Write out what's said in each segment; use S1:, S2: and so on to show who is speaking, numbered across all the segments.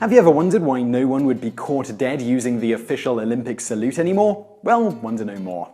S1: Have you ever wondered why no one would be caught dead using the official Olympic salute anymore? Well, wonder no more.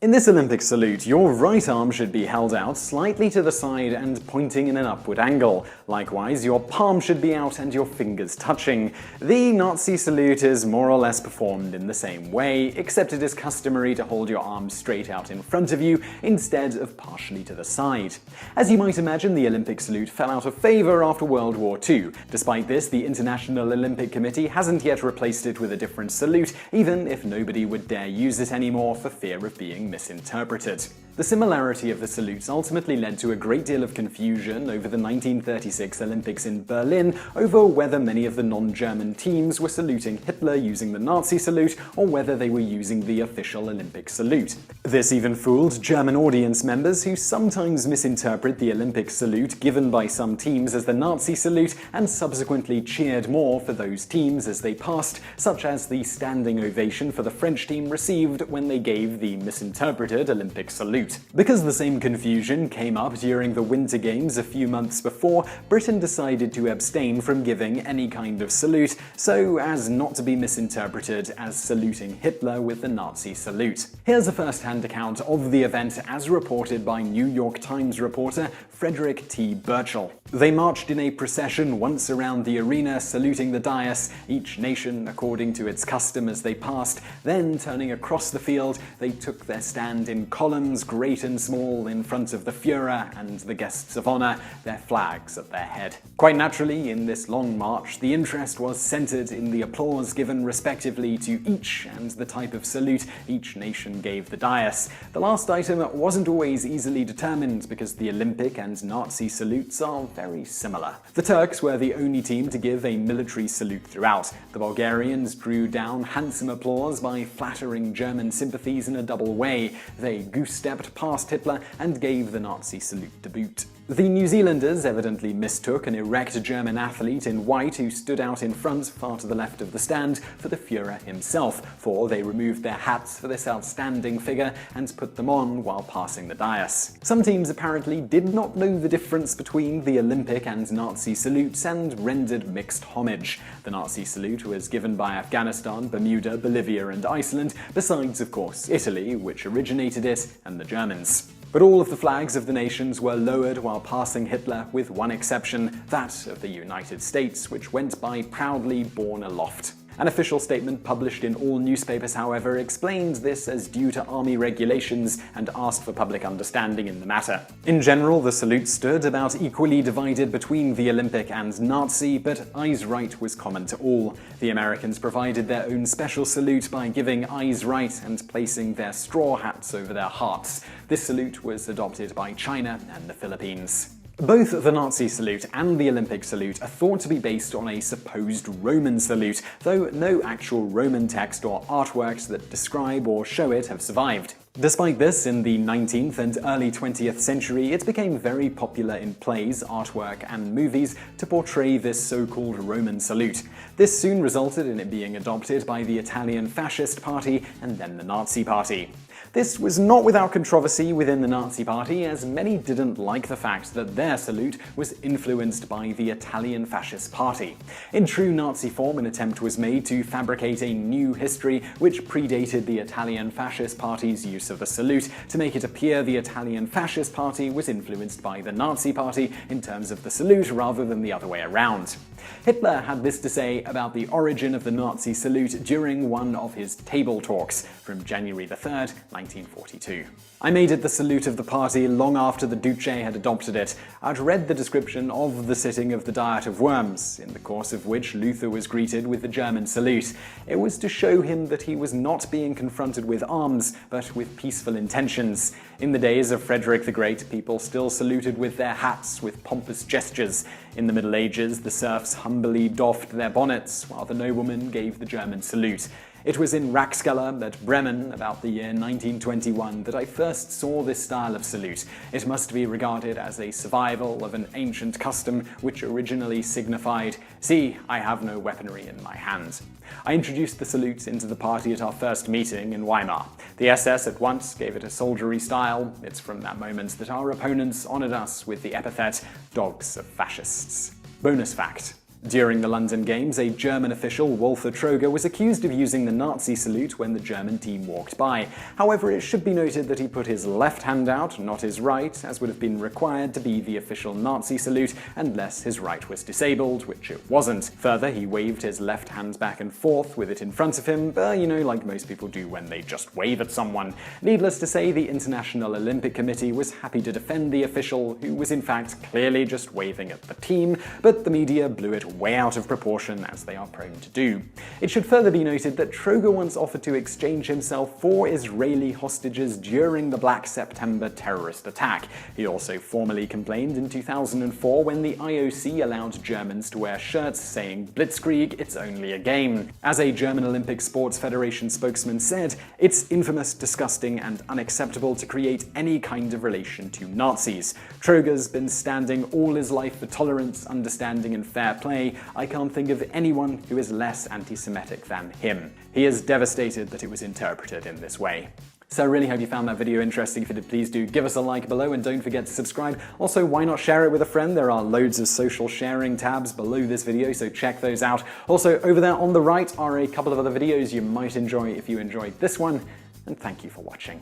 S1: In this Olympic salute, your right arm should be held out slightly to the side and pointing in an upward angle. Likewise, your palm should be out and your fingers touching. The Nazi salute is more or less performed in the same way, except it is customary to hold your arms straight out in front of you instead of partially to the side. As you might imagine, the Olympic salute fell out of favor after World War II. Despite this, the International Olympic Committee hasn't yet replaced it with a different salute, even if nobody would dare use it anymore for fear of being misinterpreted. The similarity of the salutes ultimately led to a great deal of confusion over the 1936 Olympics in Berlin over whether many of the non-German teams were saluting Hitler using the Nazi salute or whether they were using the official Olympic salute. This even fooled German audience members who sometimes misinterpret the Olympic salute given by some teams as the Nazi salute and subsequently cheered more for those teams as they passed, such as the standing ovation for the French team received when they gave the misinterpreted Olympic salute. Because the same confusion came up during the Winter Games a few months before, Britain decided to abstain from giving any kind of salute so as not to be misinterpreted as saluting Hitler with the Nazi salute. Here's a first-hand account of the event as reported by New York Times reporter Frederick T. Birchall. They marched in a procession once around the arena, saluting the dais, each nation according to its custom as they passed. Then, turning across the field, they took their stand in columns, great and small, in front of the Führer and the guests of honor, their flags at their head. Quite naturally, in this long march, the interest was centered in the applause given respectively to each and the type of salute each nation gave the dais. The last item wasn't always easily determined because the Olympic and Nazi salutes are very similar. The Turks were the only team to give a military salute throughout. The Bulgarians drew down handsome applause by flattering German sympathies in a double way. They goose-stepped past Hitler and gave the Nazi salute to boot. The New Zealanders evidently mistook an erect German athlete in white who stood out in front, far to the left of the stand, for the Führer himself, for they removed their hats for this outstanding figure and put them on while passing the dais. Some teams apparently did not know the difference between the Olympic and Nazi salutes and rendered mixed homage. The Nazi salute was given by Afghanistan, Bermuda, Bolivia and Iceland, besides, of course, Italy, which originated it, and the Germans. But all of the flags of the nations were lowered while passing Hitler, with one exception, that of the United States, which went by proudly borne aloft. An official statement published in all newspapers, however, explained this as due to army regulations and asked for public understanding in the matter. In general, the salute stood about equally divided between the Olympic and Nazi, but eyes right was common to all. The Americans provided their own special salute by giving eyes right and placing their straw hats over their hearts. This salute was adopted by China and the Philippines. Both the Nazi salute and the Olympic salute are thought to be based on a supposed Roman salute, though no actual Roman text or artworks that describe or show it have survived. Despite this, in the 19th and early 20th century, it became very popular in plays, artwork, and movies to portray this so-called Roman salute. This soon resulted in it being adopted by the Italian Fascist Party and then the Nazi Party. This was not without controversy within the Nazi Party, as many didn't like the fact that their salute was influenced by the Italian Fascist Party. In true Nazi form, an attempt was made to fabricate a new history which predated the Italian Fascist Party's use of the salute, to make it appear the Italian Fascist Party was influenced by the Nazi Party in terms of the salute rather than the other way around. Hitler had this to say about the origin of the Nazi salute during one of his table talks from January 3rd, 1942. I made it the salute of the party long after the Duce had adopted it. I'd read the description of the sitting of the Diet of Worms, in the course of which Luther was greeted with the German salute. It was to show him that he was not being confronted with arms, but with peaceful intentions. In the days of Frederick the Great, people still saluted with their hats, with pompous gestures. In the Middle Ages, the serfs humbly doffed their bonnets, while the noblemen gave the German salute. It was in Raxkeller at Bremen, about the year 1921, that I first saw this style of salute. It must be regarded as a survival of an ancient custom which originally signified, "See, I have no weaponry in my hand." I introduced the salute into the party at our first meeting in Weimar. The SS at once gave it a soldiery style. It's from that moment that our opponents honored us with the epithet "dogs of fascists." Bonus fact: during the London Games, a German official, Walter Troger, was accused of using the Nazi salute when the German team walked by. However, it should be noted that he put his left hand out, not his right, as would have been required to be the official Nazi salute, unless his right was disabled, which it wasn't. Further, he waved his left hand back and forth with it in front of him, like most people do when they just wave at someone. Needless to say, the International Olympic Committee was happy to defend the official, who was in fact clearly just waving at the team, but the media blew it way out of proportion, as they are prone to do. It should further be noted that Troger once offered to exchange himself for Israeli hostages during the Black September terrorist attack. He also formally complained in 2004 when the IOC allowed Germans to wear shirts saying "Blitzkrieg, it's only a game." As a German Olympic Sports Federation spokesman said, "It's infamous, disgusting, and unacceptable to create any kind of relation to Nazis. Troger's been standing all his life for tolerance, understanding, and fair play. I can't think of anyone who is less anti-Semitic than him." He is devastated that it was interpreted in this way. So I really hope you found that video interesting. If you did, please do give us a like below and don't forget to subscribe. Also, why not share it with a friend? There are loads of social sharing tabs below this video, so check those out. Also, over there on the right are a couple of other videos you might enjoy if you enjoyed this one, and thank you for watching.